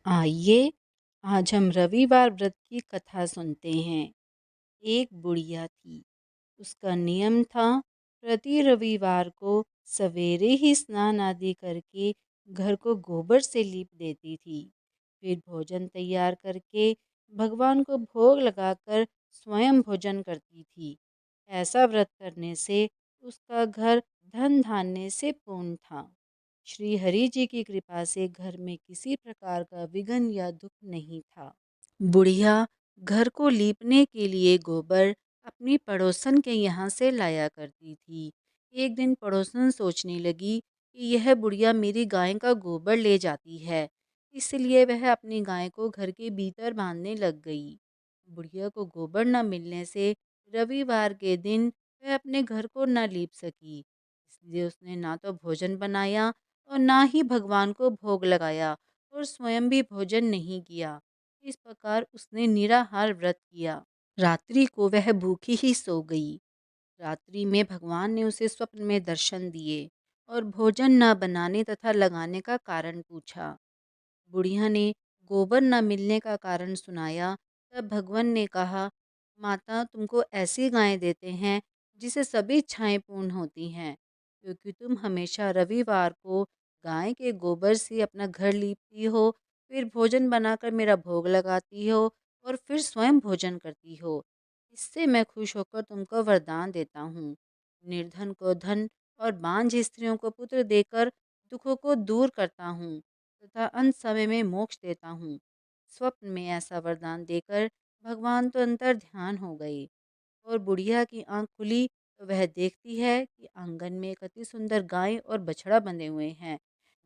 आइए आज हम रविवार व्रत की कथा सुनते हैं। एक बुढ़िया थी। उसका नियम था प्रति रविवार को सवेरे ही स्नान आदि करके घर को गोबर से लीप देती थी। फिर भोजन तैयार करके भगवान को भोग लगाकर स्वयं भोजन करती थी। ऐसा व्रत करने से उसका घर धन धान्य से पूर्ण था। श्री हरि जी की कृपा से घर में किसी प्रकार का विघ्न या दुख नहीं था। बुढ़िया घर को लीपने के लिए गोबर अपनी पड़ोसन के यहाँ से लाया करती थी। एक दिन पड़ोसन सोचने लगी कि यह बुढ़िया मेरी गाय का गोबर ले जाती है, इसलिए वह अपनी गाय को घर के भीतर बांधने लग गई। बुढ़िया को गोबर न मिलने से रविवार के दिन वह अपने घर को न लीप सकी, इसलिए उसने ना तो भोजन बनाया और ना ही भगवान को भोग लगाया और स्वयं भी भोजन नहीं किया। इस प्रकार उसने निराहार व्रत किया। रात्रि को वह भूखी ही सो गई। रात्रि में भगवान ने उसे स्वप्न में दर्शन दिए और भोजन न बनाने तथा लगाने का कारण पूछा। बुढ़िया ने गोबर न मिलने का कारण सुनाया। तब भगवान ने कहा, माता तुमको ऐसी गायें देते हैं जिसे सभी इच्छाएं पूर्ण होती हैं, क्योंकि तुम हमेशा रविवार को गाय के गोबर से अपना घर लीपती हो, फिर भोजन बनाकर मेरा भोग लगाती हो और फिर स्वयं भोजन करती हो। इससे मैं खुश होकर तुमको वरदान देता हूँ। निर्धन को धन और बांझ स्त्रियों को पुत्र देकर दुखों को दूर करता हूँ तथा अंत समय में मोक्ष देता हूँ। स्वप्न में ऐसा वरदान देकर भगवान तो अंतर ध्यान हो गए और बुढ़िया की आंख खुली तो वह देखती है कि आंगन में एक अति सुंदर गाय और बछड़ा बंधे हुए हैं।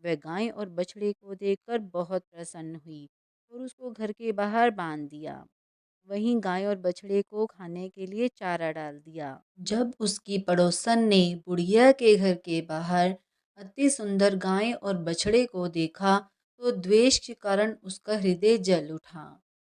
वह गाय और बछड़े को देखकर बहुत प्रसन्न हुई और उसको घर के बाहर बांध दिया। वहीं गाय और बछड़े को खाने के लिए चारा डाल दिया। जब उसकी पड़ोसन ने बुढ़िया के घर के बाहर अति सुंदर गाय और बछड़े को देखा तो द्वेष के कारण उसका हृदय जल उठा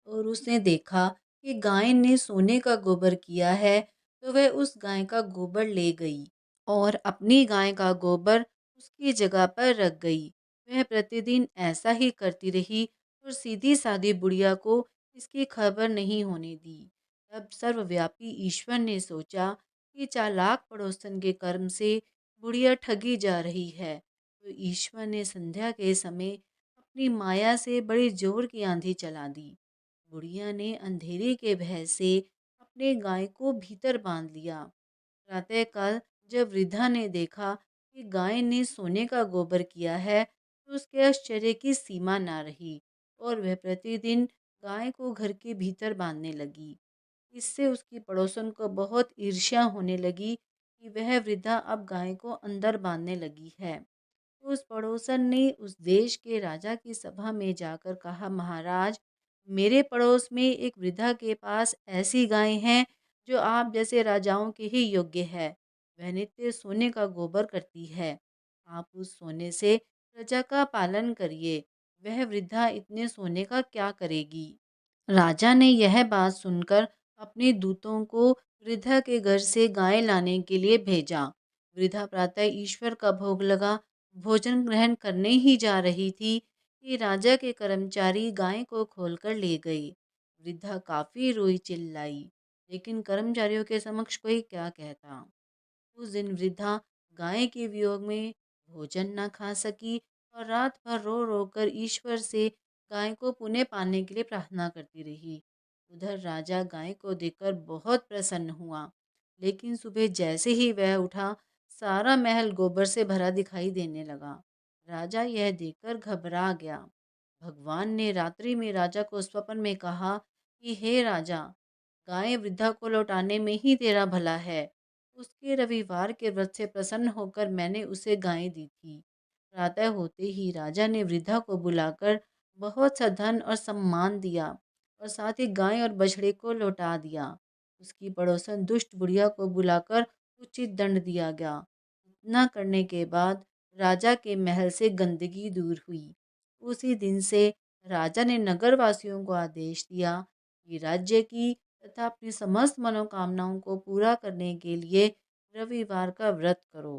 और उसने देखा कि गाय ने सोने का गोबर किया है, तो वह उस गाय का गोबर ले गई और अपनी गाय का गोबर उसकी जगह पर रख गई। वह प्रतिदिन ऐसा ही करती रही और सीधी सादी बुढ़िया को इसकी खबर नहीं होने दी। तब सर्वव्यापी ईश्वर ने सोचा कि चालाक पड़ोसन के कर्म से बुढ़िया ठगी जा रही है, तो ईश्वर ने संध्या के समय अपनी माया से बड़ी जोर की आंधी चला दी। बुढ़िया ने अंधेरे के भय से अपने गाय को भीतर बांध लिया। प्रातःकाल जब वृद्धा ने देखा कि गाय ने सोने का गोबर किया है, तो उसके आश्चर्य की सीमा न रही और वह प्रतिदिन गाय को घर के भीतर बांधने लगी। इससे उसकी पड़ोसन को बहुत ईर्ष्या होने लगी कि वह वृद्धा अब गाय को अंदर बांधने लगी है। तो उस पड़ोसन ने उस देश के राजा की सभा में जाकर कहा, महाराज, मेरे पड़ोस में एक वृद्धा के पास ऐसी गाय हैं जो आप जैसे राजाओं के ही योग्य है। वह नित्य सोने का गोबर करती है। आप उस सोने से प्रजा का पालन करिए। वह वृद्धा इतने सोने का क्या करेगी? राजा ने यह बात सुनकर अपने दूतों को वृद्धा के घर से गाय लाने के लिए भेजा। वृद्धा प्रातः ईश्वर का भोग लगा भोजन ग्रहण करने ही जा रही थी कि राजा के कर्मचारी गाय को खोलकर ले गए। वृद्धा काफी रोई चिल्लाई, लेकिन कर्मचारियों के समक्ष कोई क्या कहता। उस दिन वृद्धा गाय के वियोग में भोजन न खा सकी और रात भर रो रो कर ईश्वर से गाय को पुनः पाने के लिए प्रार्थना करती रही। उधर राजा गाय को देखकर बहुत प्रसन्न हुआ, लेकिन सुबह जैसे ही वह उठा, सारा महल गोबर से भरा दिखाई देने लगा। राजा यह देखकर घबरा गया। भगवान ने रात्रि में राजा को स्वप्न में कहा कि हे राजा, गाय वृद्धा को लौटाने में ही तेरा भला है। उसके रविवार के व्रत से प्रसन्न होकर मैंने उसे गाय दी थी। प्रातः होते ही राजा ने वृद्धा को बुलाकर बहुत सा धन और सम्मान दिया और साथ ही गाय और बछड़े को लौटा दिया। उसकी पड़ोसन दुष्ट बुढ़िया को बुलाकर उचित दंड दिया गया। इतना करने के बाद राजा के महल से गंदगी दूर हुई। उसी दिन से राजा ने नगरवासियों को आदेश दिया कि राज्य की तथा अपनी समस्त मनोकामनाओं को पूरा करने के लिए रविवार का व्रत करो।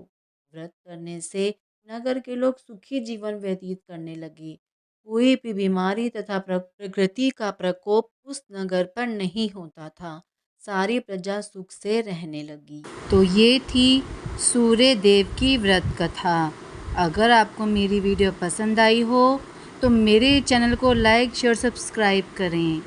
व्रत करने से नगर के लोग सुखी जीवन व्यतीत करने लगे। कोई भी बीमारी तथा प्रकृति का प्रकोप उस नगर पर नहीं होता था। सारी प्रजा सुख से रहने लगी। तो ये थी सूर्य देव की व्रत कथा। अगर आपको मेरी वीडियो पसंद आई हो तो मेरे चैनल को लाइक शेयर सब्सक्राइब करें।